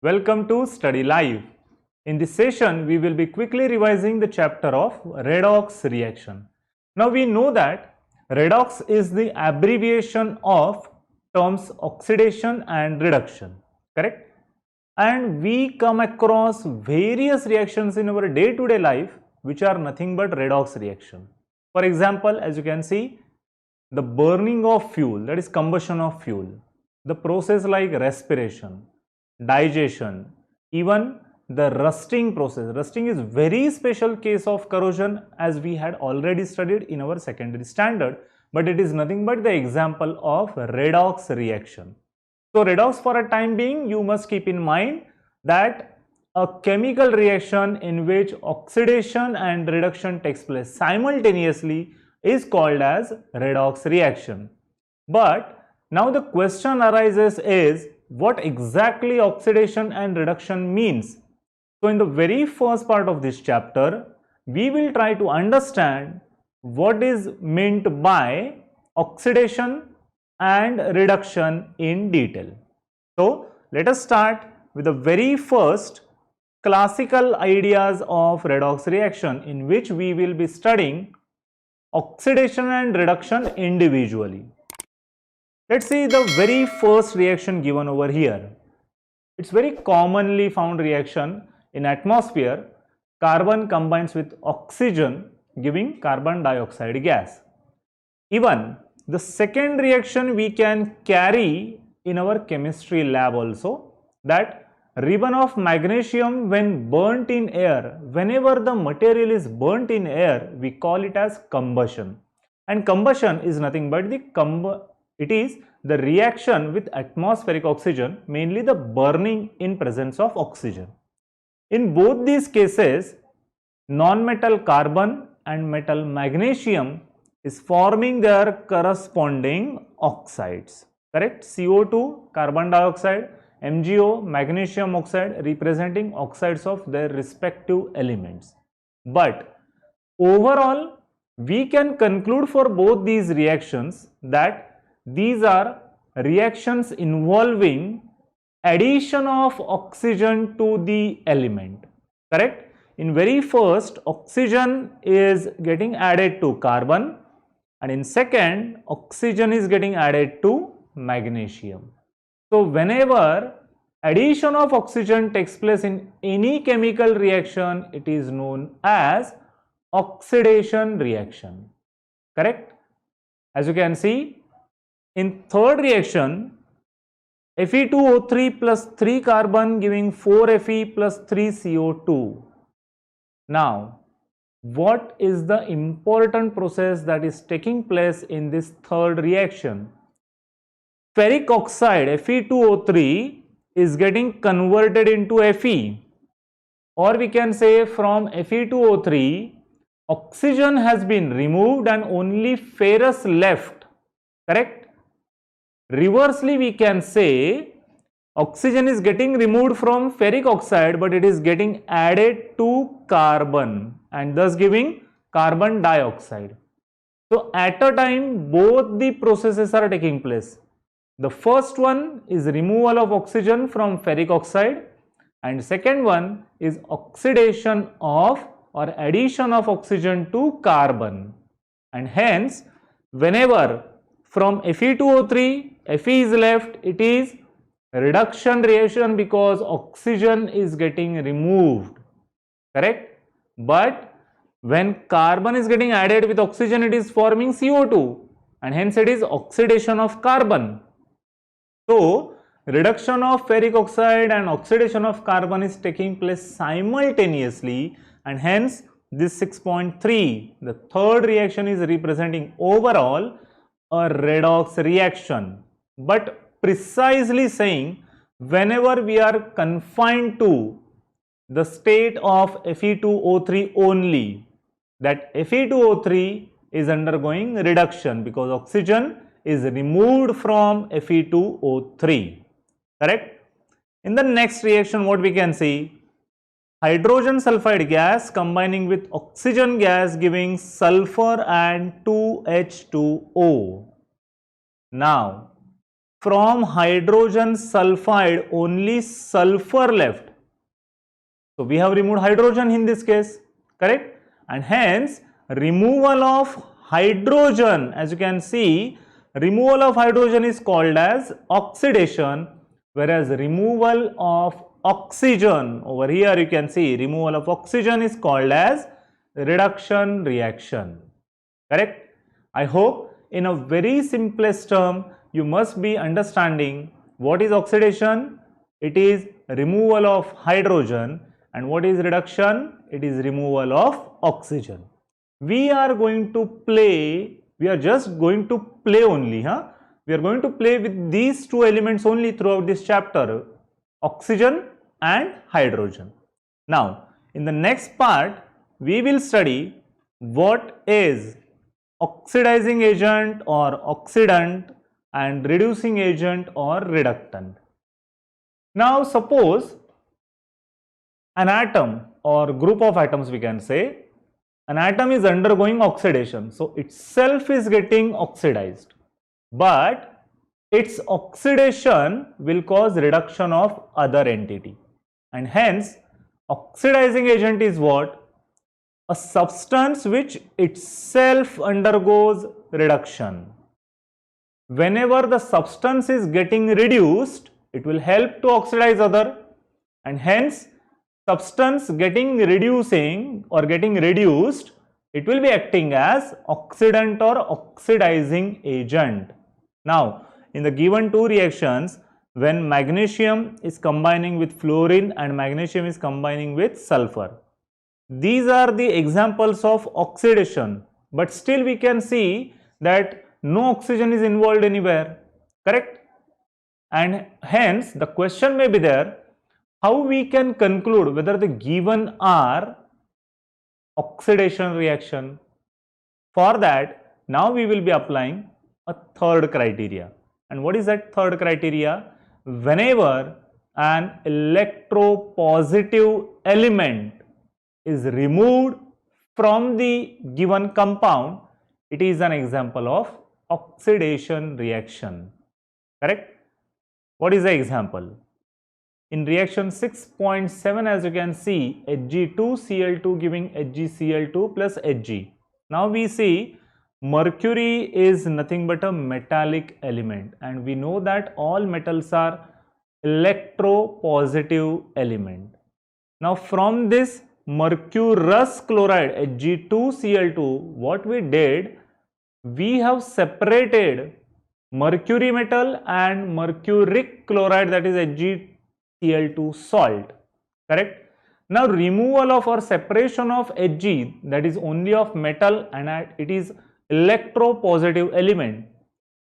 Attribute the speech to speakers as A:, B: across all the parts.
A: Welcome to Study Live. In this session, we will be quickly revising the chapter of redox reaction. Now we know that redox is the abbreviation of terms oxidation and reduction, correct? And we come across various reactions in our day-to-day life which are nothing but redox reaction. For example, as you can see, the burning of fuel, that is combustion of fuel, the process like respiration, digestion, even the rusting process. Rusting is very special case of corrosion as we had already studied in our secondary standard, but it is nothing but the example of redox reaction. So redox, for a time being, you must keep in mind that a chemical reaction in which oxidation and reduction takes place simultaneously is called as redox reaction. But now the question arises is, what exactly oxidation and reduction means? So in the very first part of this chapter, we will try to understand what is meant by oxidation and reduction in detail. So let us start with the very first classical ideas of redox reaction, in which we will be studying oxidation and reduction individually. Let's see the very first reaction given over here. It's very commonly found reaction in atmosphere. Carbon combines with oxygen, giving carbon dioxide gas. Even the second reaction we can carry in our chemistry lab also, that ribbon of magnesium when burnt in air, whenever the material is burnt in air, we call it as combustion. And combustion is nothing but it is the reaction with atmospheric oxygen, mainly the burning in presence of oxygen. In both these cases, non-metal carbon and metal magnesium is forming their corresponding oxides, correct? CO2, carbon dioxide, MgO, magnesium oxide, representing oxides of their respective elements. But overall, we can conclude for both these reactions that these are reactions involving addition of oxygen to the element, correct? In very first, oxygen is getting added to carbon, and in second, oxygen is getting added to magnesium. So whenever addition of oxygen takes place in any chemical reaction, it is known as oxidation reaction, correct? As you can see, in third reaction, Fe2O3 plus 3 carbon giving 4Fe plus 3 CO2. Now, what is the important process that is taking place in this third reaction? Ferric oxide Fe2O3 is getting converted into Fe, or we can say from Fe2O3 oxygen has been removed and only ferrous left, correct? Reversely, we can say oxygen is getting removed from ferric oxide, but it is getting added to carbon and thus giving carbon dioxide. So at a time, both the processes are taking place. The first one is removal of oxygen from ferric oxide, and second one is oxidation of or addition of oxygen to carbon. And hence, whenever from Fe2O3 Fe is left, it is reduction reaction because oxygen is getting removed, correct? But when carbon is getting added with oxygen, it is forming CO2, and hence it is oxidation of carbon. So reduction of ferric oxide and oxidation of carbon is taking place simultaneously, and hence this 6.3, the third reaction, is representing overall a redox reaction. But precisely saying, whenever we are confined to the state of Fe2O3 only, that Fe2O3 is undergoing reduction because oxygen is removed from Fe2O3, correct? In the next reaction, what we can see? Hydrogen sulfide gas combining with oxygen gas giving sulfur and 2H2O. Now, from hydrogen sulfide only sulfur left. So we have removed hydrogen in this case, correct? And hence removal of hydrogen, as you can see, removal of hydrogen is called as oxidation, whereas removal of oxygen, over here you can see removal of oxygen is called as reduction reaction, correct? I hope in a very simplest term you must be understanding what is oxidation. It is removal of hydrogen, and what is reduction? It is removal of oxygen. We are going to play, we are just going to play only, we are going to play with these two elements only throughout this chapter, oxygen and hydrogen. Now in the next part we will study what is oxidizing agent or oxidant and reducing agent or reductant. Now suppose an atom or group of atoms, we can say, an atom is undergoing oxidation, so itself is getting oxidized, but its oxidation will cause reduction of other entity, and hence oxidizing agent is what? A substance which itself undergoes reduction. Whenever the substance is getting reduced, it will help to oxidize other, and hence substance getting reducing or getting reduced, it will be acting as oxidant or oxidizing agent. Now in the given two reactions, when magnesium is combining with fluorine and magnesium is combining with sulfur, these are the examples of oxidation, but still we can see that no oxygen is involved anywhere, correct? And hence the question may be there, how we can conclude whether the given are oxidation reaction? For that, now we will be applying a third criteria. And what is that third criteria? Whenever an electropositive element is removed from the given compound, it is an example of oxidation reaction, correct? What is the example? In reaction 6.7, as you can see, Hg2Cl2 giving HgCl2 plus Hg. Now we see mercury is nothing but a metallic element, and we know that all metals are electropositive element. Now from this mercurous chloride Hg2Cl2, what we did, we have separated mercury metal and mercuric chloride, that is HgCl2 salt, correct? Now removal of or separation of Hg, that is only of metal, and it is electropositive element.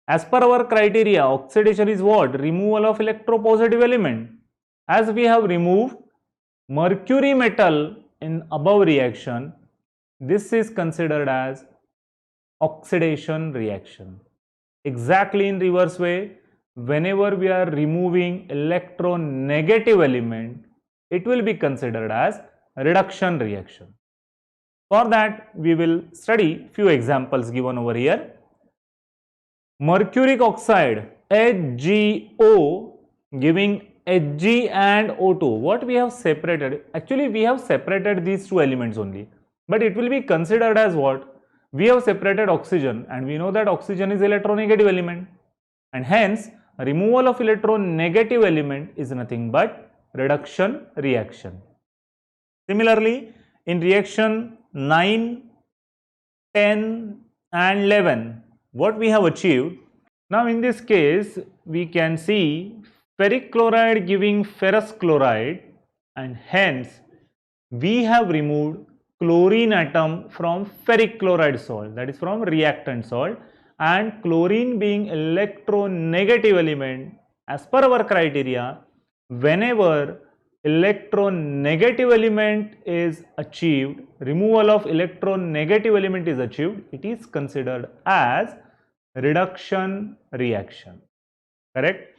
A: As per our criteria, oxidation is what? Removal of electropositive element. As we have removed mercury metal in above reaction, this is considered as oxidation reaction. Exactly in reverse way, whenever we are removing electronegative element, it will be considered as reduction reaction. For that, we will study few examples given over here. Mercuric oxide HgO giving Hg and O2. What we have separated? Actually, we have separated these two elements only, but it will be considered as what? We have separated oxygen, and we know that oxygen is electronegative element, and hence removal of electronegative element is nothing but reduction reaction. Similarly, in reaction 9, 10 and 11, what we have achieved? Now in this case, we can see ferric chloride giving ferrous chloride, and hence we have removed chlorine atom from ferric chloride salt, that is from reactant salt, and chlorine being electronegative element, as per our criteria, whenever electronegative element is achieved, removal of electronegative element is achieved, it is considered as reduction reaction, correct?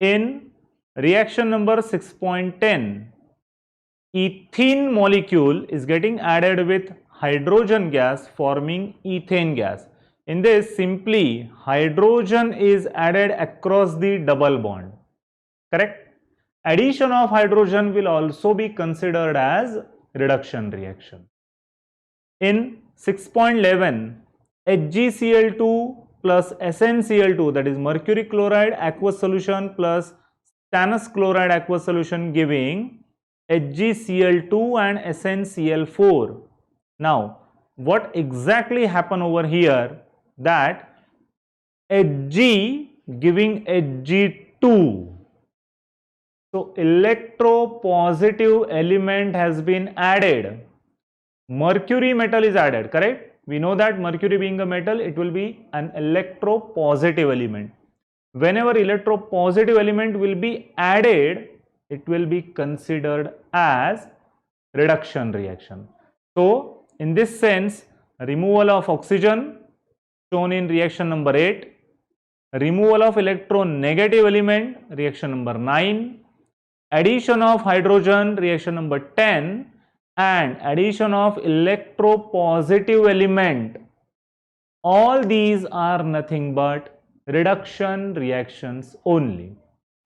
A: In reaction number 6.10, ethene molecule is getting added with hydrogen gas forming ethane gas. In this, simply hydrogen is added across the double bond. Correct? Addition of hydrogen will also be considered as reduction reaction. In 6.11, HgCl2 plus SnCl2, that is mercury chloride aqueous solution plus stannous chloride aqueous solution, giving HgCl2 and SnCl4. Now, what exactly happened over here? That Hg giving Hg2. So, electropositive element has been added. Mercury metal is added, correct? We know that mercury being a metal, it will be an electropositive element. Whenever electropositive element will be added, it will be considered as reduction reaction. So, in this sense, removal of oxygen shown in reaction number 8, removal of electronegative element, reaction number 9, addition of hydrogen, reaction number 10, and addition of electropositive element, all these are nothing but reduction reactions only.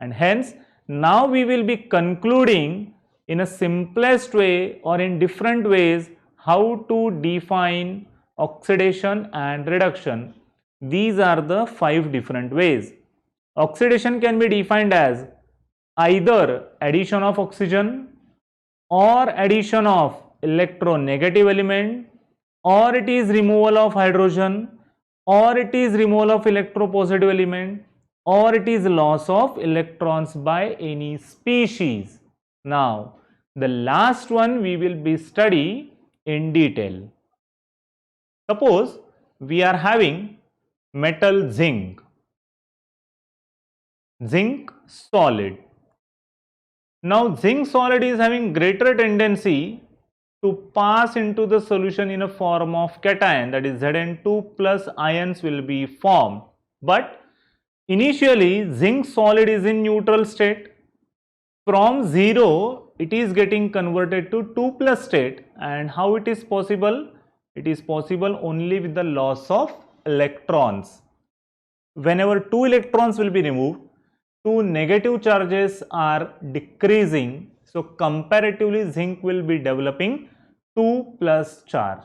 A: And hence, now we will be concluding in a simplest way or in different ways how to define oxidation and reduction. These are the 5 different ways. Oxidation can be defined as either addition of oxygen, or addition of electronegative element, or it is removal of hydrogen, or it is removal of electropositive element, or it is loss of electrons by any species. Now, the last one we will be study in detail. Suppose we are having metal zinc solid. Now, zinc solid is having greater tendency to pass into the solution in a form of cation, that is Zn2 plus ions will be formed. But initially, zinc solid is in neutral state. From 0, it is getting converted to 2 plus state. And how it is possible? It is possible only with the loss of electrons. Whenever 2 electrons will be removed, 2 negative charges are decreasing, so comparatively zinc will be developing 2 plus charge.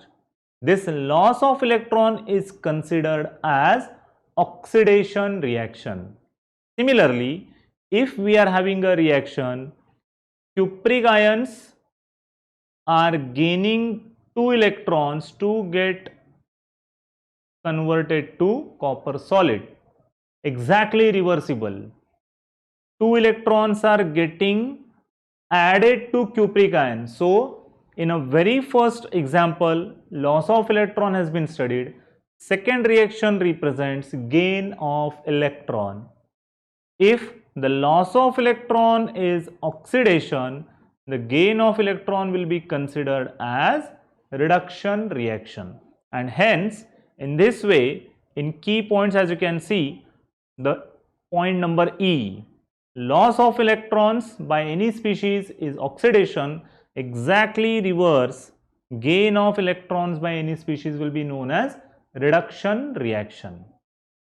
A: This loss of electron is considered as oxidation reaction. Similarly, if we are having a reaction, cupric ions are gaining 2 electrons to get converted to copper solid, exactly reversible. 2 electrons are getting added to cupric ion. So, in a very first example, loss of electron has been studied. Second reaction represents gain of electron. If the loss of electron is oxidation, the gain of electron will be considered as reduction reaction. And hence, in this way, in key points, as you can see, the point number E, loss of electrons by any species is oxidation, exactly reverse, gain of electrons by any species will be known as reduction reaction.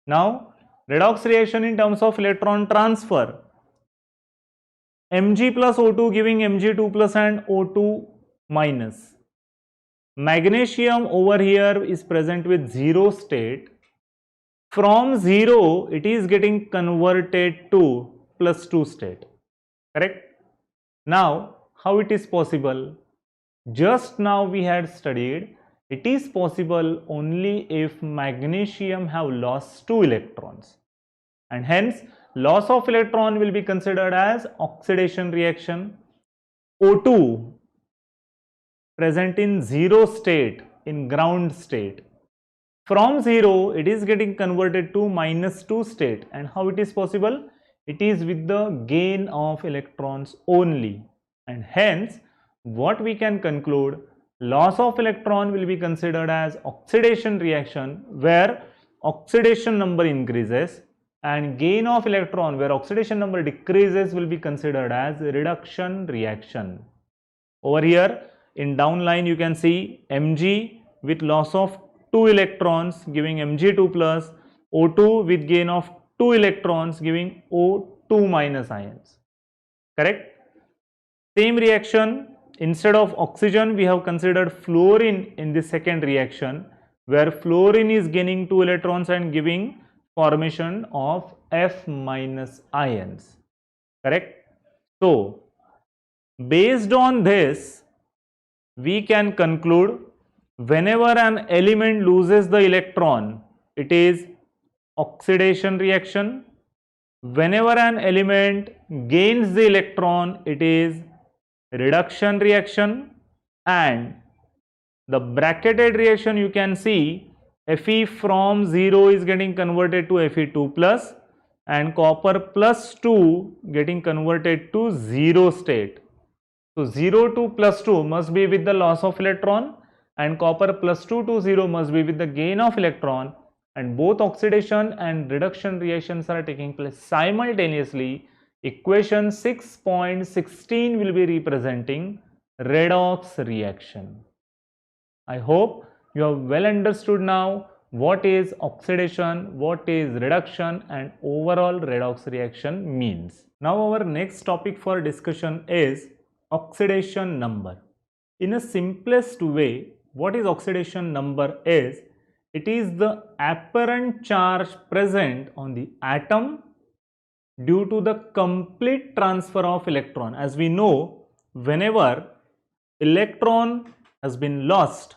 A: Now, redox reaction in terms of electron transfer, Mg plus O2 giving Mg2 plus and O2 minus. Magnesium over here is present with 0 state. From 0, it is getting converted to plus 2 state, correct? Now, how it is possible? Just now we had studied it is possible only if magnesium have lost 2 electrons, and hence loss of electron will be considered as oxidation reaction. O2 present in 0 state, in ground state. From 0, it is getting converted to minus 2 state, and how it is possible? It is with the gain of electrons only, and hence what we can conclude, loss of electron will be considered as oxidation reaction where oxidation number increases, and gain of electron where oxidation number decreases will be considered as reduction reaction. Over here in downline you can see Mg with loss of 2 electrons giving Mg2 plus, O2 with gain of 2 electrons giving O2 minus ions. Correct? Same reaction, instead of oxygen we have considered fluorine in the second reaction, where fluorine is gaining 2 electrons and giving formation of F minus ions. Correct? So based on this, we can conclude whenever an element loses the electron, it is oxidation reaction. Whenever an element gains the electron, it is reduction reaction. And the bracketed reaction, you can see Fe from 0 is getting converted to Fe2 plus, and copper plus 2 getting converted to 0 state. So 0 to plus 2 must be with the loss of electron, and copper plus 2 to 0 must be with the gain of electron, and both oxidation and reduction reactions are taking place simultaneously. Equation 6.16 will be representing redox reaction. I hope you have well understood now what is oxidation, what is reduction, and overall redox reaction means. Now our next topic for discussion is oxidation number. In a simplest way, what is oxidation number is, it is the apparent charge present on the atom due to the complete transfer of electron. As we know, whenever electron has been lost,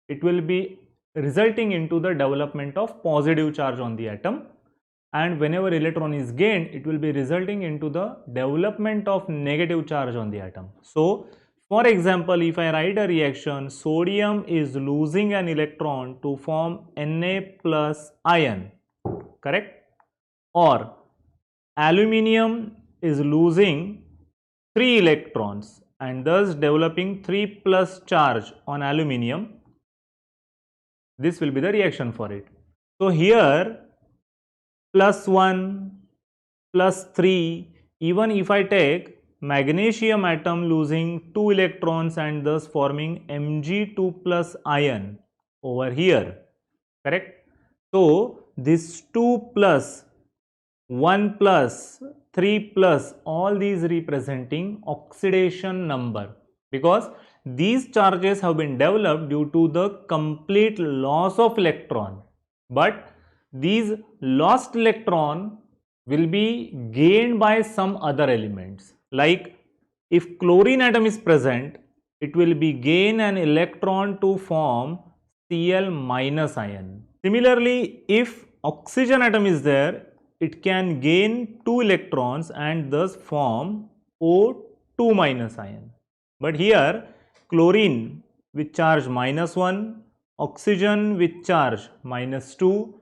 A: it will be resulting into the development of positive charge on the atom, and whenever electron is gained, it will be resulting into the development of negative charge on the atom. So for example, if I write a reaction, sodium is losing an electron to form Na plus ion, correct? Or aluminium is losing 3 electrons and thus developing 3 plus charge on aluminium. This will be the reaction for it. So here plus 1, plus 3, even if I take magnesium atom losing 2 electrons and thus forming Mg2 plus ion over here, correct? So this 2 plus, 1 plus, 3 plus, all these representing oxidation number, because these charges have been developed due to the complete loss of electron, but these lost electron will be gained by some other elements. Like if chlorine atom is present, it will be gain an electron to form Cl minus ion. Similarly, if oxygen atom is there, it can gain 2 electrons and thus form O2 minus ion. But here chlorine with charge minus 1, oxygen with charge minus 2,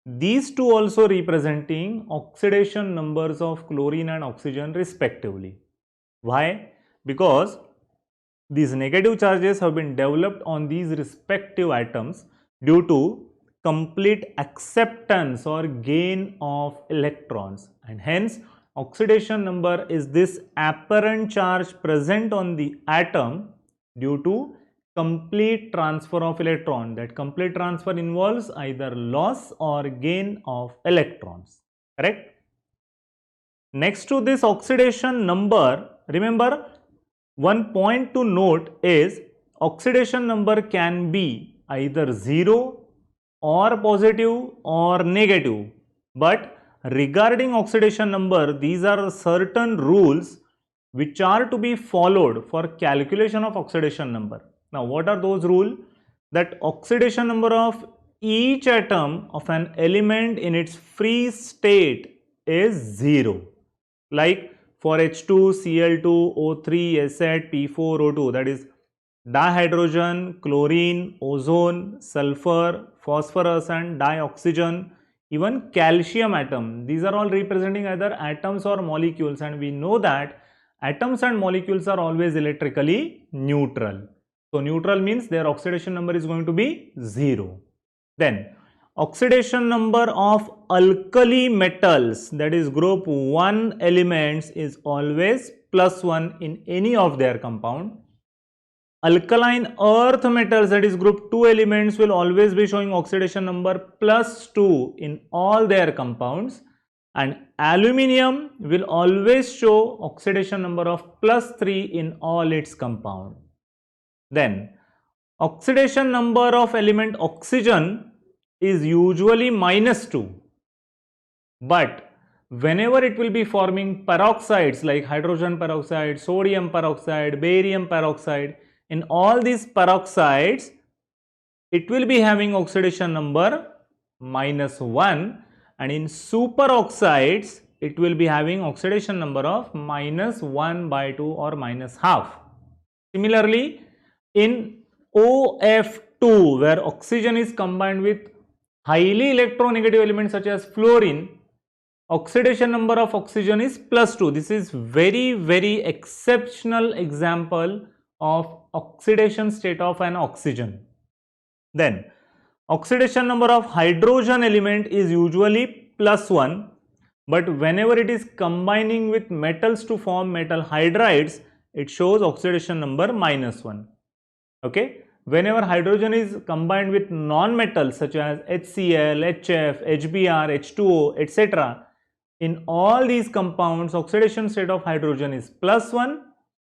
A: these two also representing oxidation numbers of chlorine and oxygen respectively. Why? Because these negative charges have been developed on these respective atoms due to complete acceptance or gain of electrons, and hence oxidation number is this apparent charge present on the atom due to complete transfer of electron. That complete transfer involves either loss or gain of electrons, correct? Next to this oxidation number, remember one point to note is oxidation number can be either 0 or positive or negative, but regarding oxidation number, these are certain rules which are to be followed for calculation of oxidation number. Now what are those rules? That oxidation number of each atom of an element in its free state is 0. Like for H2, Cl2, O3, Sat, P4, O2, that is dihydrogen, chlorine, ozone, sulfur, phosphorus and dioxygen, even calcium atom. These are all representing either atoms or molecules, and we know that atoms and molecules are always electrically neutral. So neutral means their oxidation number is going to be 0. Then oxidation number of alkali metals, that is group 1 elements, is always plus 1 in any of their compound. alkaline earth metals, that is group 2 elements, will always be showing oxidation number +2 in all their compounds, and aluminium will always show oxidation number of +3 in all its compound. Then oxidation number of element oxygen is usually -2, but whenever it will be forming peroxides like hydrogen peroxide, sodium peroxide, barium peroxide, in all these peroxides it will be having oxidation number -1, and in superoxides it will be having oxidation number of -1/2 or -1/2. Similarly, in OF2, where oxygen is combined with highly electronegative elements such as fluorine, oxidation number of oxygen is +2. This is very exceptional example of oxidation state of an oxygen. Then oxidation number of hydrogen element is usually +1, but whenever it is combining with metals to form metal hydrides, it shows oxidation number -1. Okay, whenever hydrogen is combined with non-metals such as HCl, HF, HBr, H2O, etc., in all these compounds oxidation state of hydrogen is +1.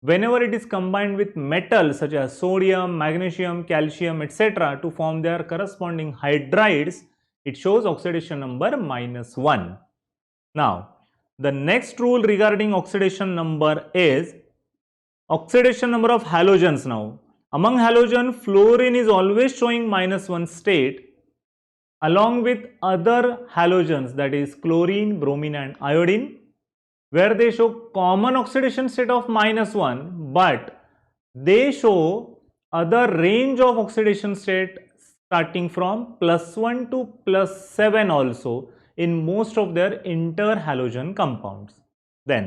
A: Whenever it is combined with metals such as sodium, magnesium, calcium, etc., to form their corresponding hydrides, it shows oxidation number -1. Now, the next rule regarding oxidation number is oxidation number of halogens. Now, among halogen, fluorine is always showing -1 state along with other halogens, that is chlorine, bromine and iodine, where they show common oxidation state of -1, but they show other range of oxidation state starting from +1 to +7 also in most of their interhalogen compounds. Then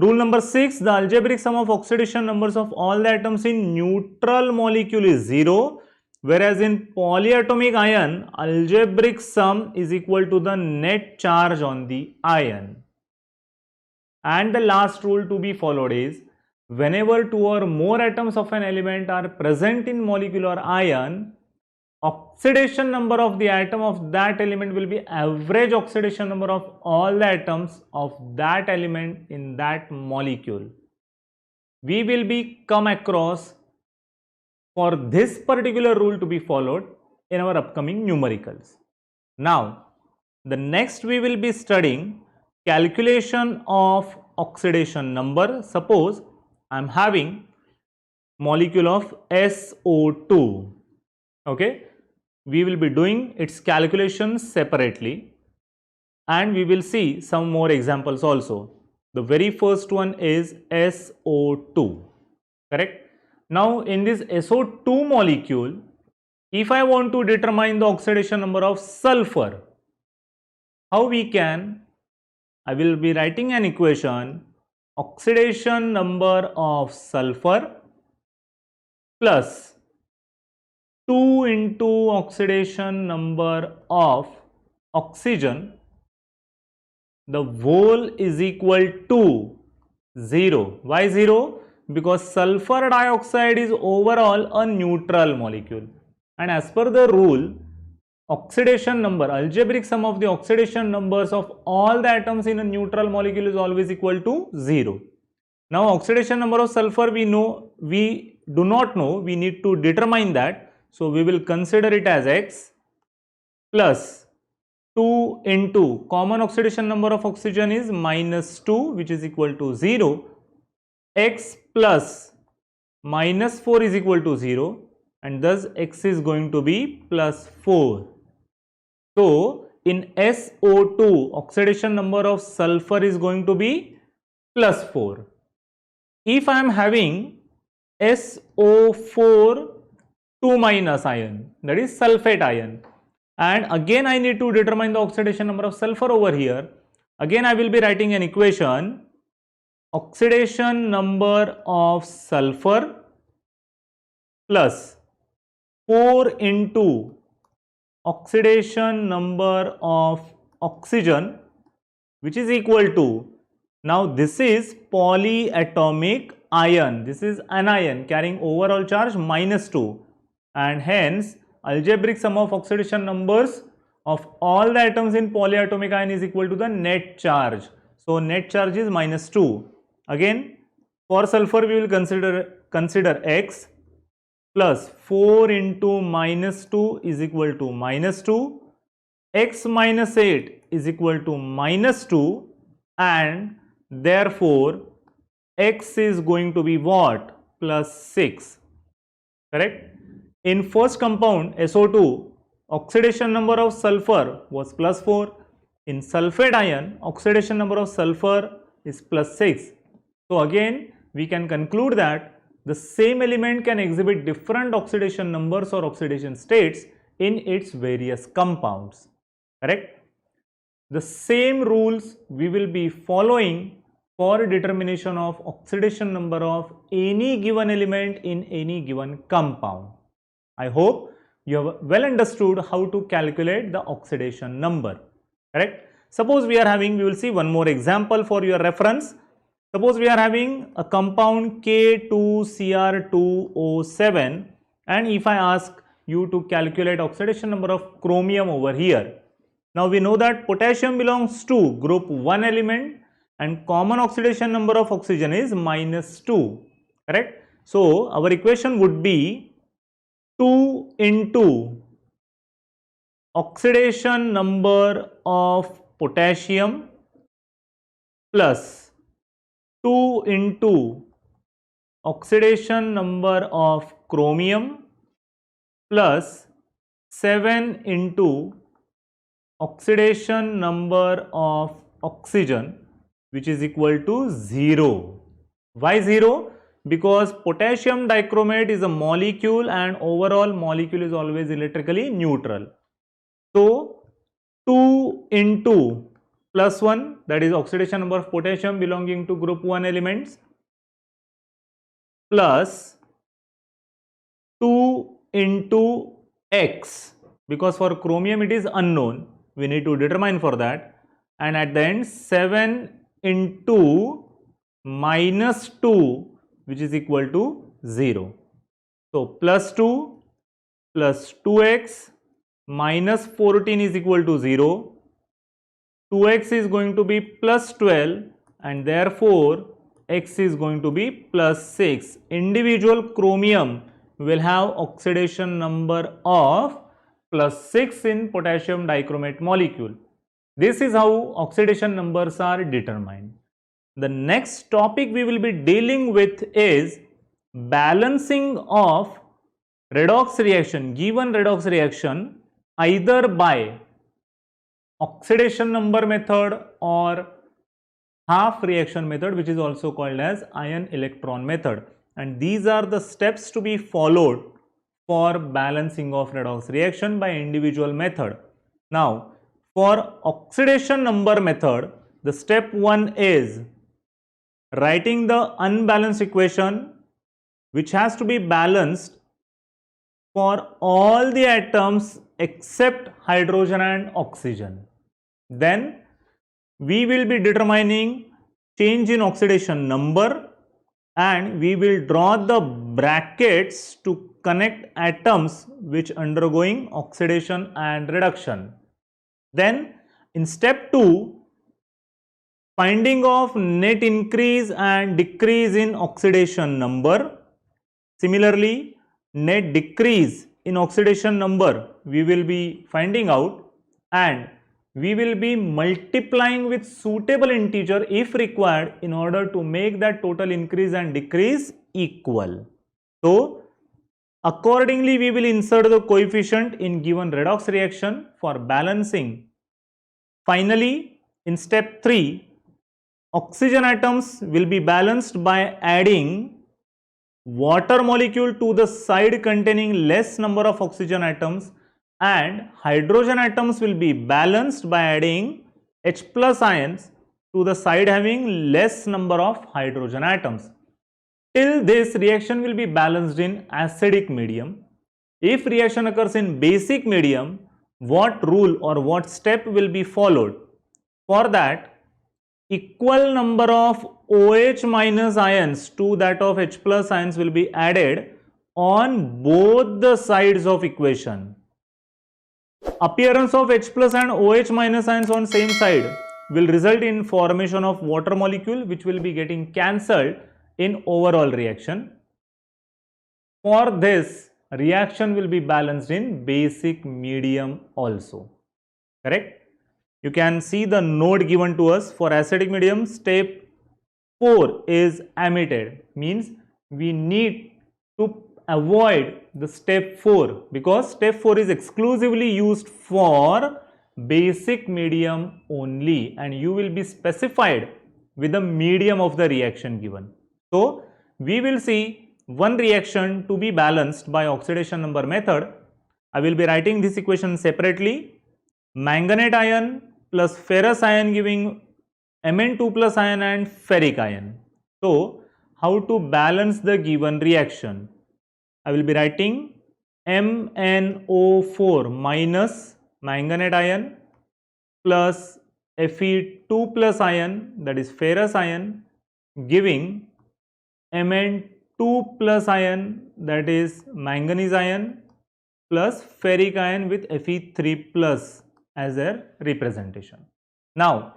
A: rule number 6, the algebraic sum of oxidation numbers of all the atoms in neutral molecule is 0, whereas in polyatomic ion, algebraic sum is equal to the net charge on the ion. And the last rule to be followed is, whenever 2 or more atoms of an element are present in molecular ion, oxidation number of the atom of that element will be average oxidation number of all the atoms of that element in that molecule. We will be come across for this particular rule to be followed in our upcoming numericals. Now, the next we will be studying calculation of oxidation number. Suppose I am having molecule of SO2. Okay, we will be doing its calculations separately, and we will see some more examples also. The very first one is SO2. Correct? Now, in this SO2 molecule, if I want to determine the oxidation number of sulfur, how we can? I will be writing an equation: oxidation number of sulfur plus 2 into oxidation number of oxygen, the whole is equal to 0. Why 0? Because sulfur dioxide is overall a neutral molecule, and as per the rule, oxidation number, algebraic sum of the oxidation numbers of all the atoms in a neutral molecule is always equal to 0. Now, oxidation number of sulfur we do not know, we need to determine that. So, we will consider it as X plus 2 into common oxidation number of oxygen is -2, which is equal to 0. X plus -4 is equal to 0, and thus X is going to be +4. So, in SO2, oxidation number of sulfur is going to be +4. If I am having SO4 2- ion, that is sulfate ion, and again I need to determine the oxidation number of sulfur over here, again I will be writing an equation: oxidation number of sulfur plus 4 into oxidation number of oxygen, which is equal to, now this is polyatomic ion. This is anion carrying overall charge -2, and hence algebraic sum of oxidation numbers of all the atoms in polyatomic ion is equal to the net charge. So net charge is -2. Again, for sulfur we will consider x plus 4 into -2 is equal to -2, x minus 8 is equal to -2, and therefore x is going to be what? +6. Correct? In first compound SO2, oxidation number of sulfur was +4. In sulfate ion, oxidation number of sulfur is +6. So again, we can conclude that the same element can exhibit different oxidation numbers or oxidation states in its various compounds. Correct? The same rules we will be following for determination of oxidation number of any given element in any given compound. I hope you have well understood how to calculate the oxidation number. Correct? Suppose we will see one more example for your reference. Suppose we are having a compound K2Cr2O7, and if I ask you to calculate oxidation number of chromium over here. Now we know that potassium belongs to group 1 element and common oxidation number of oxygen is -2. Correct? So our equation would be 2 into oxidation number of potassium plus 2 into oxidation number of chromium plus 7 into oxidation number of oxygen, which is equal to 0. Why 0? Because potassium dichromate is a molecule and overall molecule is always electrically neutral. So 2 into +1, that is oxidation number of potassium belonging to group 1 elements, plus 2 into x, because for chromium it is unknown, we need to determine for that, and at the end 7 into -2, which is equal to 0. So +2 plus 2x minus 14 is equal to 0. 2x is going to be +12, and therefore x is going to be +6. Individual chromium will have oxidation number of +6 in potassium dichromate molecule. This is how oxidation numbers are determined. The next topic we will be dealing with is balancing of redox reaction, given redox reaction, either by oxidation number method or half reaction method, which is also called as ion electron method, and these are the steps to be followed for balancing of redox reaction by individual method. Now for oxidation number method, the step 1 is writing the unbalanced equation, which has to be balanced for all the atoms except hydrogen and oxygen. Then we will be determining change in oxidation number, and we will draw the brackets to connect atoms which undergoing oxidation and reduction. Then in step 2, finding of net increase and decrease in oxidation number. Similarly, net decrease in oxidation number we will be finding out, and we will be multiplying with suitable integer if required in order to make that total increase and decrease equal. So accordingly we will insert the coefficient in given redox reaction for balancing. Finally, in step 3, oxygen atoms will be balanced by adding water molecule to the side containing less number of oxygen atoms, and hydrogen atoms will be balanced by adding H plus ions to the side having less number of hydrogen atoms. Till this reaction will be balanced in acidic medium. If reaction occurs in basic medium, what rule or what step will be followed? For that, equal number of OH minus ions to that of H plus ions will be added on both the sides of equation. Appearance of H plus and OH minus ions on same side will result in formation of water molecule, which will be getting cancelled in overall reaction. For this, reaction will be balanced in basic medium also. Correct? You can see the note given to us for acidic medium. Step 4 is omitted, means we need to avoid the step 4 because step 4 is exclusively used for basic medium only, and you will be specified with the medium of the reaction given. So we will see one reaction to be balanced by oxidation number method. I will be writing this equation separately. Manganate ion plus ferrous ion giving Mn2 plus ion and ferric ion. So how to balance the given reaction? I will be writing MnO4 minus manganate ion plus Fe2 plus ion, that is ferrous ion, giving Mn2 plus ion, that is manganese ion, plus ferric ion with Fe3 plus as their representation. Now,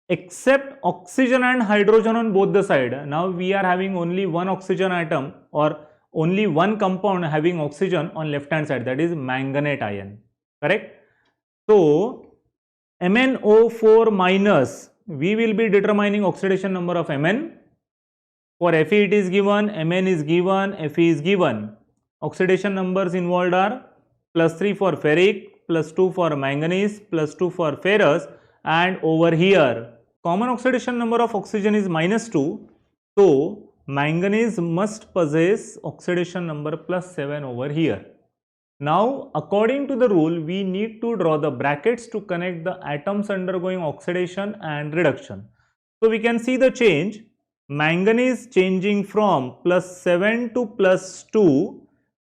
A: except oxygen and hydrogen on both the side, now we are having only one oxygen atom or only one compound having oxygen on left hand side, that is manganate ion. Correct? So MnO4 minus, we will be determining oxidation number of Mn. For Fe it is given, Mn is given, Fe is given. Oxidation numbers involved are +3 for ferric, +2 for manganese, +2 for ferrous, and over here common oxidation number of oxygen is -2. So manganese must possess oxidation number +7 over here. Now according to the rule, we need to draw the brackets to connect the atoms undergoing oxidation and reduction. So we can see the change. Manganese changing from +7 to +2,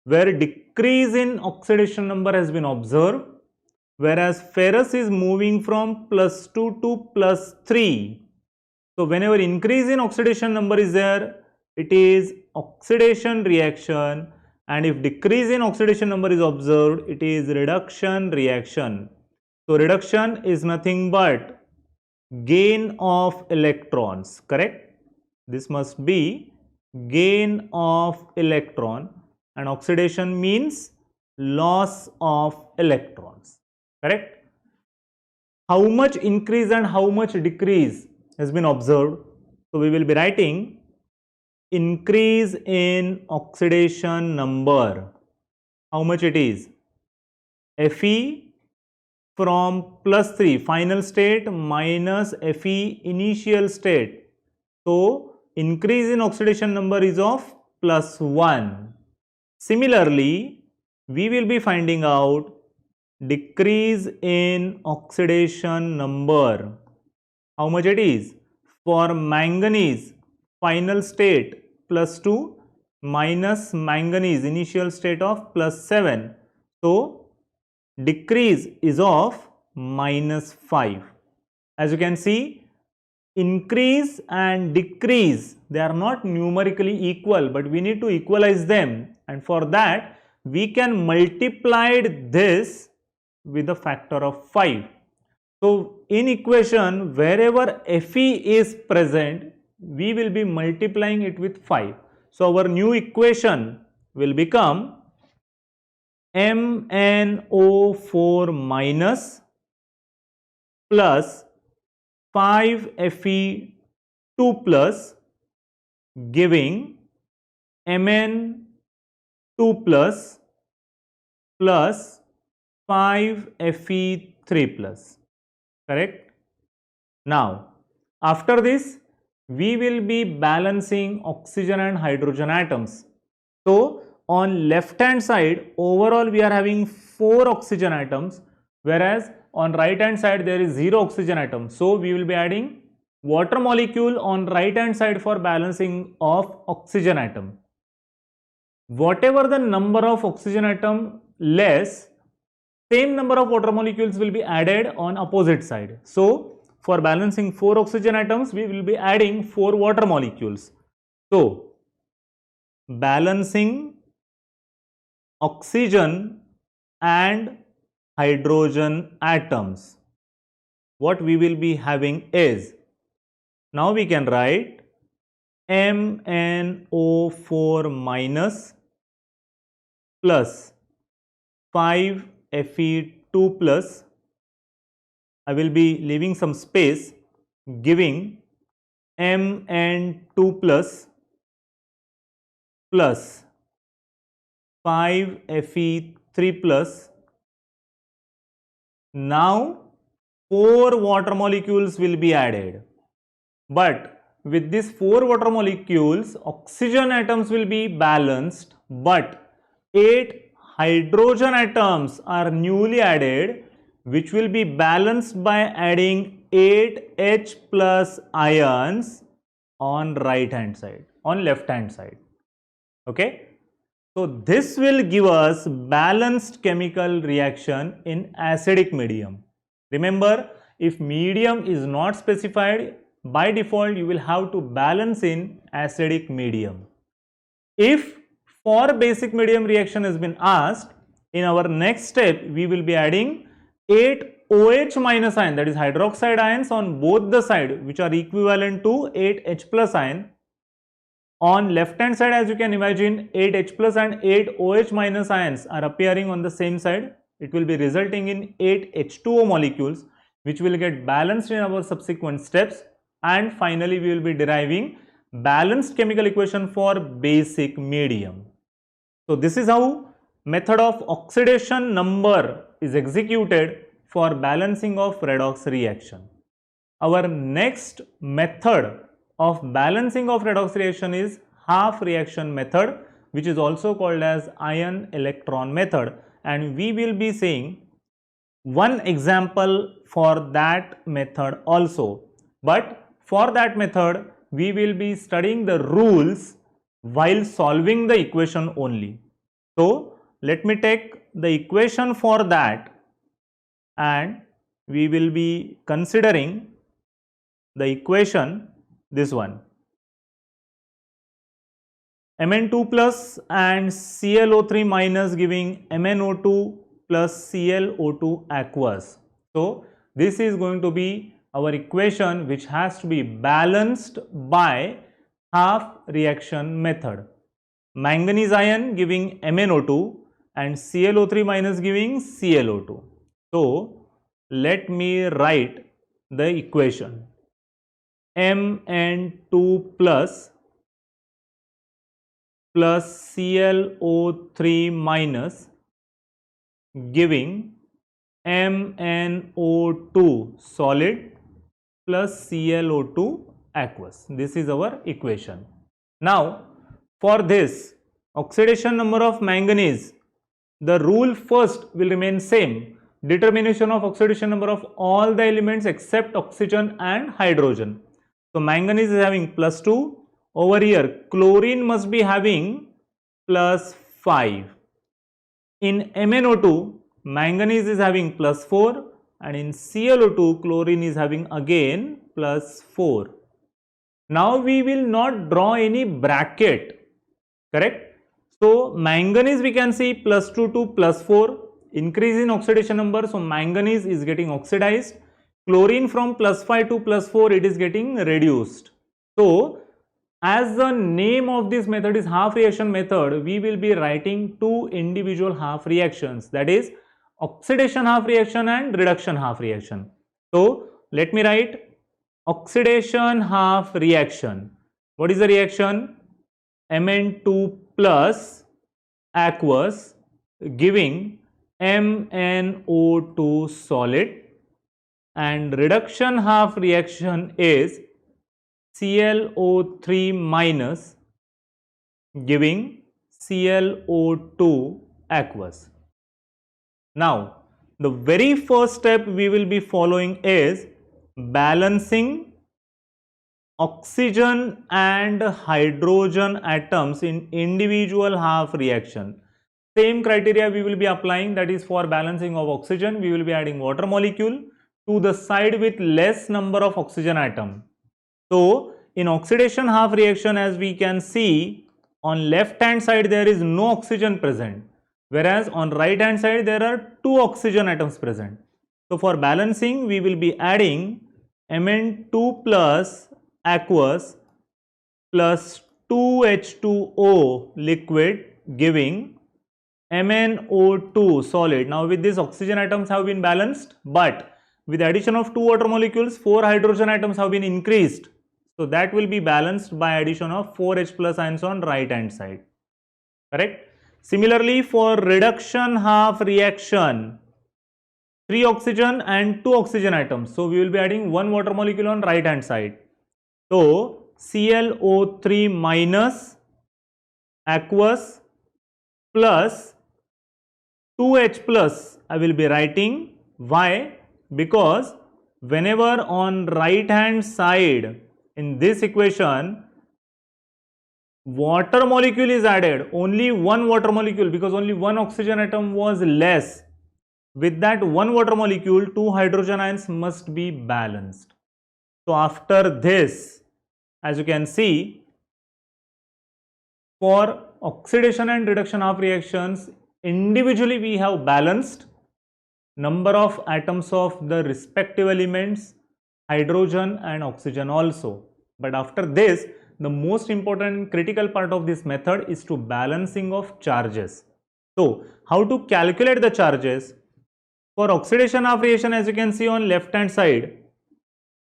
A: where decrease in oxidation number has been observed, whereas ferrous is moving from +2 to +3. So whenever increase in oxidation number is there, it is oxidation reaction, and if decrease in oxidation number is observed, it is reduction reaction. So reduction is nothing but gain of electrons. Correct? This must be gain of electron, and oxidation means loss of electrons. Correct? How much increase and how much decrease has been observed? So we will be writing increase in oxidation number. How much it is? Fe from +3 final state minus Fe initial state. So increase in oxidation number is of +1. Similarly, we will be finding out decrease in oxidation number. How much it is? For manganese final state +2 minus manganese initial state of +7. So decrease is of -5. As you can see, increase and decrease, they are not numerically equal, but we need to equalize them, and for that we can multiply this with a factor of 5. So in equation, wherever Fe is present, we will be multiplying it with 5. So our new equation will become MnO4 minus plus 5 Fe2 plus giving Mn2 plus 5 Fe3 plus. Correct? Now after this, we will be balancing oxygen and hydrogen atoms. So on left hand side, overall we are having 4 oxygen atoms, whereas on right hand side there is 0 oxygen atom. So we will be adding water molecule on right hand side for balancing of oxygen atom. Whatever the number of oxygen atom less, same number of water molecules will be added on opposite side. So for balancing 4 oxygen atoms, we will be adding 4 water molecules. So, balancing oxygen and hydrogen atoms, what we will be having is, now we can write MnO4 minus plus 5Fe2 plus, I will be leaving some space, giving Mn2 plus 5Fe3 plus. Now 4 water molecules will be added, but with these 4 water molecules, oxygen atoms will be balanced, but 8 hydrogen atoms are newly added, which will be balanced by adding 8 H plus ions on right hand side, on left hand side. Okay, so this will give us balanced chemical reaction in acidic medium. Remember, if medium is not specified, by default you will have to balance in acidic medium. If for basic medium reaction has been asked, in our next step we will be adding 8 OH minus ion, that is hydroxide ions, on both the side, which are equivalent to 8 H plus ion. On left hand side, as you can imagine, 8 H plus and 8 OH minus ions are appearing on the same side. It will be resulting in 8 H2O molecules, which will get balanced in our subsequent steps, and finally we will be deriving balanced chemical equation for basic medium. So this is how method of oxidation number is executed for balancing of redox reaction. Our next method of balancing of redox reaction is half reaction method, which is also called as ion electron method, and we will be seeing one example for that method also. But for that method we will be studying the rules while solving the equation only. So let me take the equation for that, and we will be considering the equation, this one, Mn2 plus and ClO3 minus giving MnO2 plus ClO2 aqueous. So this is going to be our equation, which has to be balanced by half reaction method. Manganese ion giving MnO2 and ClO3 minus giving ClO2. So let me write the equation. Mn2 plus ClO3 minus giving MnO2 solid plus ClO2 aqueous. This is our equation. Now for this oxidation number of manganese, the rule first will remain same. Determination of oxidation number of all the elements except oxygen and hydrogen. So manganese is having plus 2. Over here chlorine must be having plus 5. In MnO2 manganese is having plus 4, and in ClO2 chlorine is having again plus 4. Now we will not draw any bracket, correct? So manganese we can see plus 2 to plus 4, increase in oxidation number, so manganese is getting oxidized. Chlorine from plus 5 to plus 4, it is getting reduced. So as the name of this method is half reaction method, we will be writing two individual half reactions, that is oxidation half reaction and reduction half reaction. So let me write oxidation half reaction. What is the reaction? Mn2 plus aqueous giving MnO2 solid, and reduction half reaction is ClO3 minus giving ClO2 aqueous. Now the very first step we will be following is balancing oxygen and hydrogen atoms in individual half reaction. Same criteria we will be applying, that is for balancing of oxygen we will be adding water molecule. to the side with less number of oxygen atom. So in oxidation half reaction, as we can see, on left hand side there is no oxygen present, whereas on right hand side there are two oxygen atoms present. So for balancing we will be adding Mn2 plus aqueous plus 2H2O liquid giving MnO2 solid. Now with this oxygen atoms have been balanced, but with the addition of 2 water molecules 4 hydrogen atoms have been increased. So that will be balanced by addition of 4H plus ions on right hand side. Correct? Similarly for reduction half reaction, 3 oxygen and 2 oxygen atoms. So we will be adding 1 water molecule on right hand side. So ClO3 minus aqueous plus 2H plus I will be writing. Why? Because whenever on right hand side in this equation water molecule is added, only one water molecule, because only one oxygen atom was less, with that one water molecule 2 hydrogen ions must be balanced. So after this, as you can see, for oxidation and reduction half reactions individually we have balanced number of atoms of the respective elements, hydrogen and oxygen also. But after this, the most important critical part of this method is to balancing of charges. So how to calculate the charges? For oxidation half reaction, as you can see on left hand side,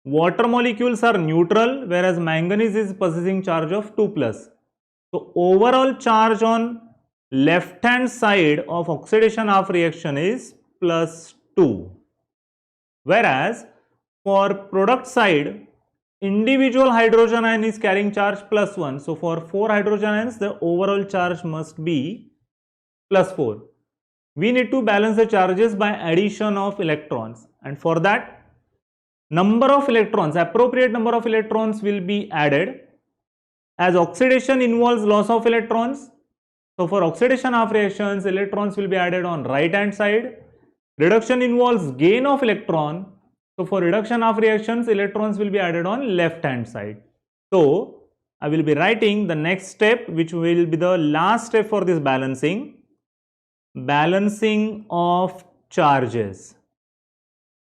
A: water molecules are neutral, whereas manganese is possessing charge of 2 plus. So overall charge on left hand side of oxidation half reaction is plus 2. Whereas for product side, individual hydrogen ion is carrying charge plus 1. So for 4 hydrogen ions, the overall charge must be plus 4. We need to balance the charges by addition of electrons, and for that number of electrons, appropriate number of electrons will be added. As oxidation involves loss of electrons, so for oxidation half reactions electrons will be added on right hand side. Reduction involves gain of electron, so for reduction half reactions electrons will be added on left hand side. So I will be writing the next step, which will be the last step for this balancing of charges.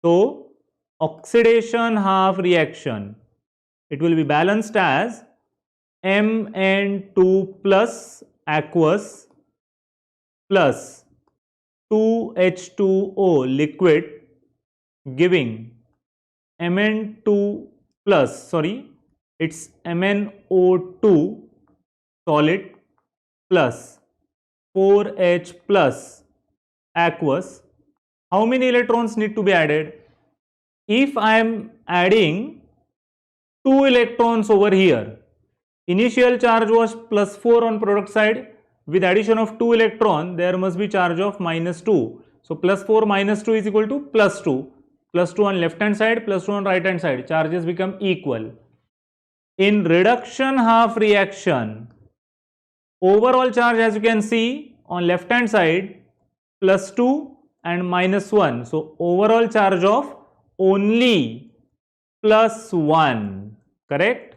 A: So oxidation half reaction, it will be balanced as Mn2 plus aqueous plus 2H2O liquid giving it's MnO2 solid plus 4H plus aqueous. How many electrons need to be added? If I am adding 2 electrons over here, initial charge was plus 4 on product side, with addition of 2 electron there must be charge of minus 2. So plus 4 minus 2 is equal to plus 2. Plus 2 on left hand side, plus 2 on right hand side, charges become equal. In reduction half reaction, overall charge, as you can see on left hand side, plus 2 and minus 1. So overall charge of only plus 1, correct?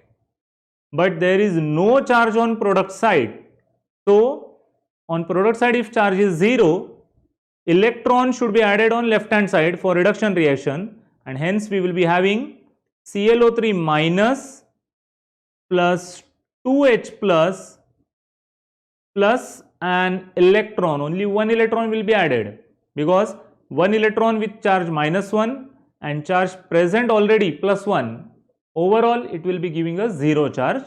A: But there is no charge on product side. So on product side, if charge is 0, electron should be added on left hand side for reduction reaction, and hence we will be having ClO3 minus plus 2H plus an electron. Only one electron will be added, because one electron with charge minus 1 and charge present already plus 1. Overall it will be giving us 0 charge,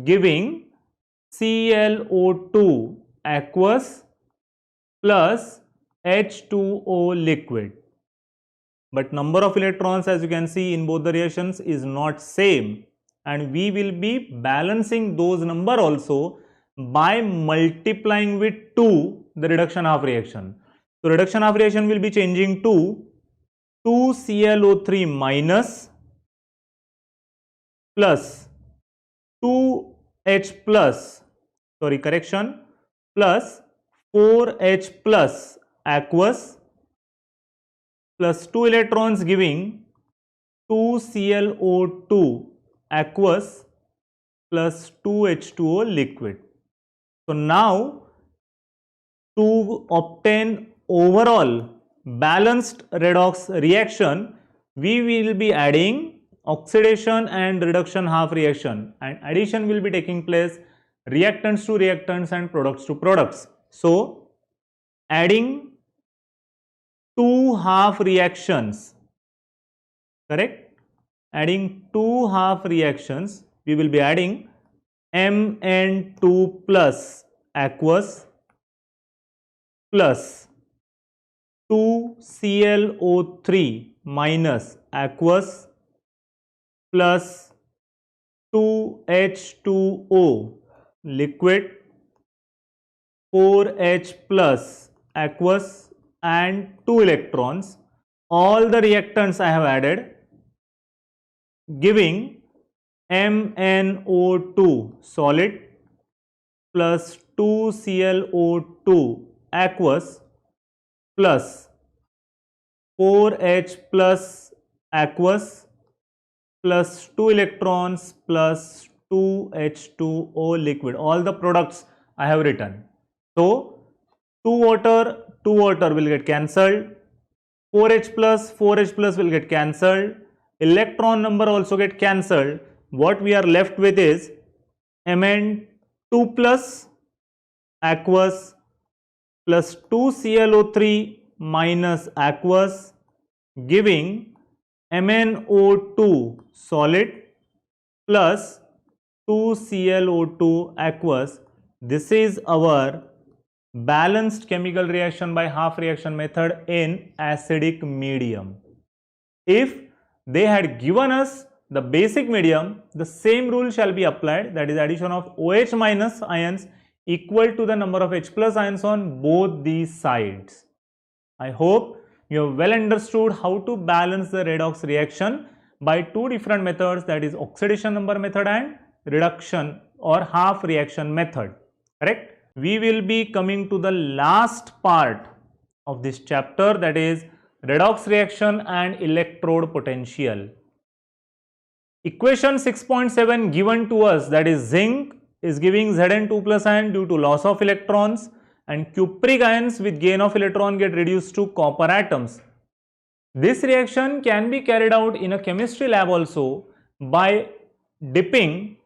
A: giving ClO2 aqueous plus H2O liquid. But number of electrons, as you can see in both the reactions, is not same, and we will be balancing those number also by multiplying with 2 the reduction half reaction. So reduction half reaction will be changing to 2 ClO3 minus plus 2H plus, plus 4H plus aqueous plus 2 electrons giving 2ClO2 aqueous plus 2H2O liquid. So now to obtain overall balanced redox reaction, we will be adding oxidation and reduction half reaction, and addition will be taking place, reactants to reactants and products to products. So adding two half reactions, correct? Adding two half reactions, we will be adding Mn2 plus aqueous plus 2ClO3 minus aqueous plus 2H2O liquid, 4H plus aqueous and 2 electrons. All the reactants I have added, giving MnO2 solid plus 2ClO2 aqueous plus 4H plus aqueous plus 2 electrons plus 2H2O liquid. All the products I have written. So 2 water will get cancelled, 4H plus will get cancelled, electron number also get cancelled. What we are left with is Mn2 plus aqueous plus 2ClO3 minus aqueous, giving MnO2 solid plus 2ClO2 aqueous. This is our balanced chemical reaction by half reaction method in acidic medium. If they had given us the basic medium, the same rule shall be applied, that is addition of OH minus ions equal to the number of H plus ions on both these sides. I hope you have well understood how to balance the redox reaction by two different methods, that is oxidation number method and reduction or half reaction method, correct? We will be coming to the last part of this chapter, that is redox reaction and electrode potential. Equation 6.7 given to us, that is zinc is giving Zn2 plus ion due to loss of electrons, and cupric ions with gain of electron get reduced to copper atoms. This reaction can be carried out in a chemistry lab also by dipping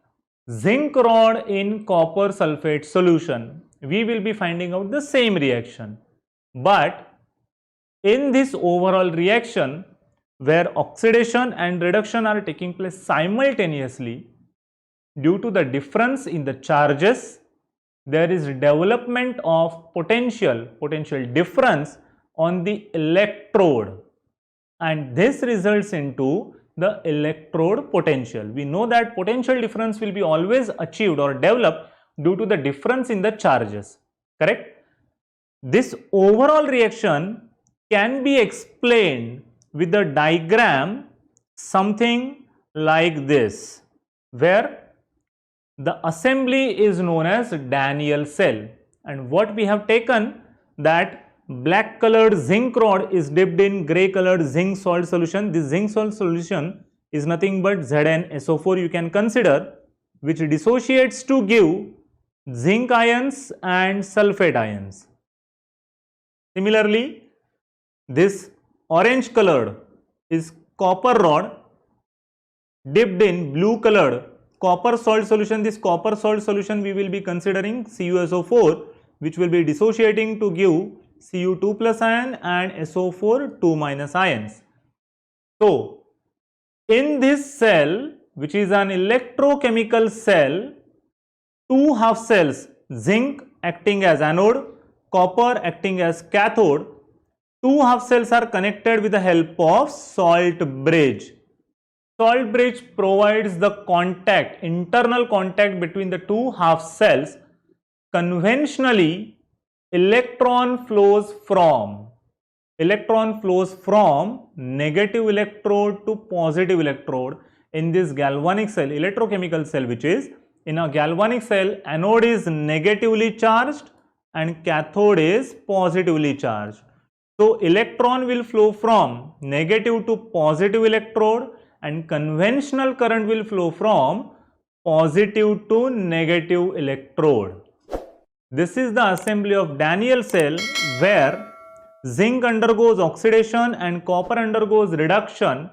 A: zinc rod in copper sulfate solution. We will be finding out the same reaction, but in this overall reaction where oxidation and reduction are taking place simultaneously, due to the difference in the charges, there is development of potential difference on the electrode, and this results into the electrode potential. We know that potential difference will be always achieved or developed due to the difference in the charges, correct? This overall reaction can be explained with the diagram something like this, where the assembly is known as Daniell cell, and what we have taken, that black colored zinc rod is dipped in grey colored zinc salt solution. This zinc salt solution is nothing but ZnSO4 you can consider, which dissociates to give zinc ions and sulfate ions. Similarly, this orange colored is copper rod dipped in blue colored copper salt solution. This copper salt solution we will be considering CuSO4, which will be dissociating to give Cu2 plus ion and SO4 2 minus ions. So in this cell, which is an electrochemical cell, two half cells, zinc acting as anode, copper acting as cathode, two half cells are connected with the help of salt bridge. Salt bridge provides the contact, internal contact between the two half cells. Conventionally, electron flows from negative electrode to positive electrode in this galvanic cell, electrochemical cell, which is in a galvanic cell, anode is negatively charged and cathode is positively charged. So electron will flow from negative to positive electrode and conventional current will flow from positive to negative electrode. This is the assembly of Daniell cell where zinc undergoes oxidation and copper undergoes reduction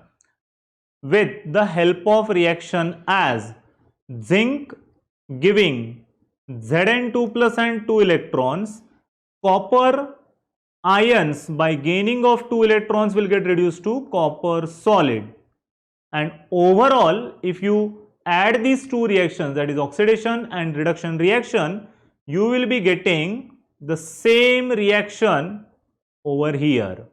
A: with the help of reaction as zinc giving Zn2 plus and 2 electrons, copper ions by gaining of 2 electrons will get reduced to copper solid, and overall if you add these two reactions, that is oxidation and reduction reaction, you will be getting the same reaction over here,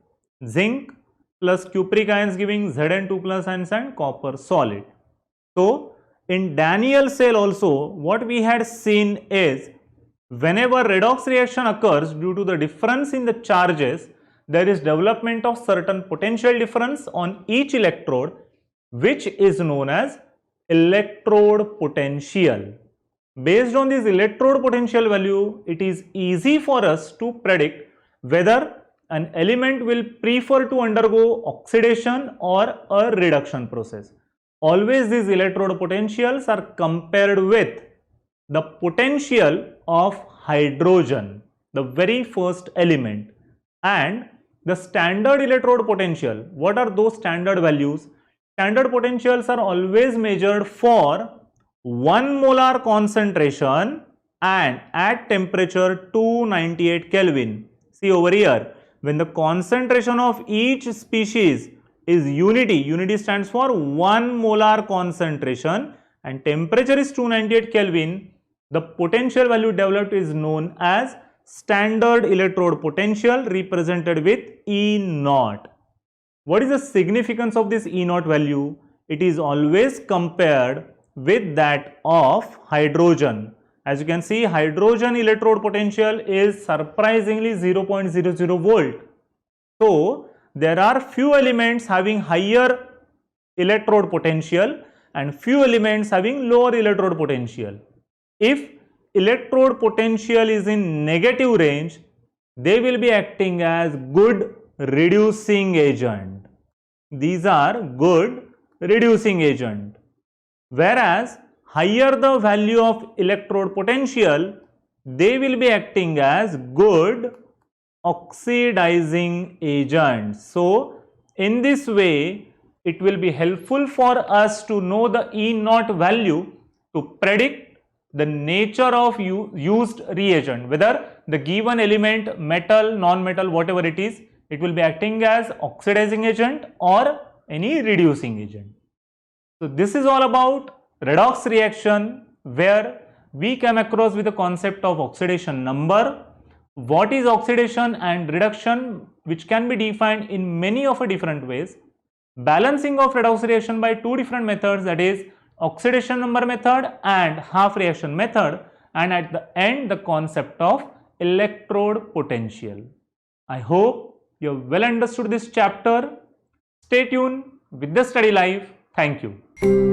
A: zinc plus cupric ions giving Zn2 plus ions and copper solid. So in Daniell cell also what we had seen is whenever redox reaction occurs due to the difference in the charges, there is development of certain potential difference on each electrode which is known as electrode potential. Based on this electrode potential value, it is easy for us to predict whether an element will prefer to undergo oxidation or a reduction process. Always these electrode potentials are compared with the potential of hydrogen, the very first element, and the standard electrode potential. What are those standard values? Standard potentials are always measured for 1 molar concentration and at temperature 298 Kelvin. See over here, when the concentration of each species is unity stands for 1 molar concentration and temperature is 298 Kelvin, the potential value developed is known as standard electrode potential represented with E0. What is the significance of this E0 value? It is always compared with that of hydrogen. As you can see, hydrogen electrode potential is surprisingly 0.00 volt. So there are few elements having higher electrode potential and few elements having lower electrode potential. If electrode potential is in negative range, they will be acting as good reducing agent. These are good reducing agent. Whereas higher the value of electrode potential, they will be acting as good oxidizing agents. So in this way, it will be helpful for us to know the E0 value to predict the nature of used reagent, whether the given element, metal, non-metal, whatever it is, it will be acting as oxidizing agent or any reducing agent. So this is all about redox reaction where we came across with the concept of oxidation number, what is oxidation and reduction, which can be defined in many of different ways, balancing of redox reaction by two different methods, that is oxidation number method and half reaction method, and at the end the concept of electrode potential. I hope you have well understood this chapter. Stay tuned with the Study Life. Thank you.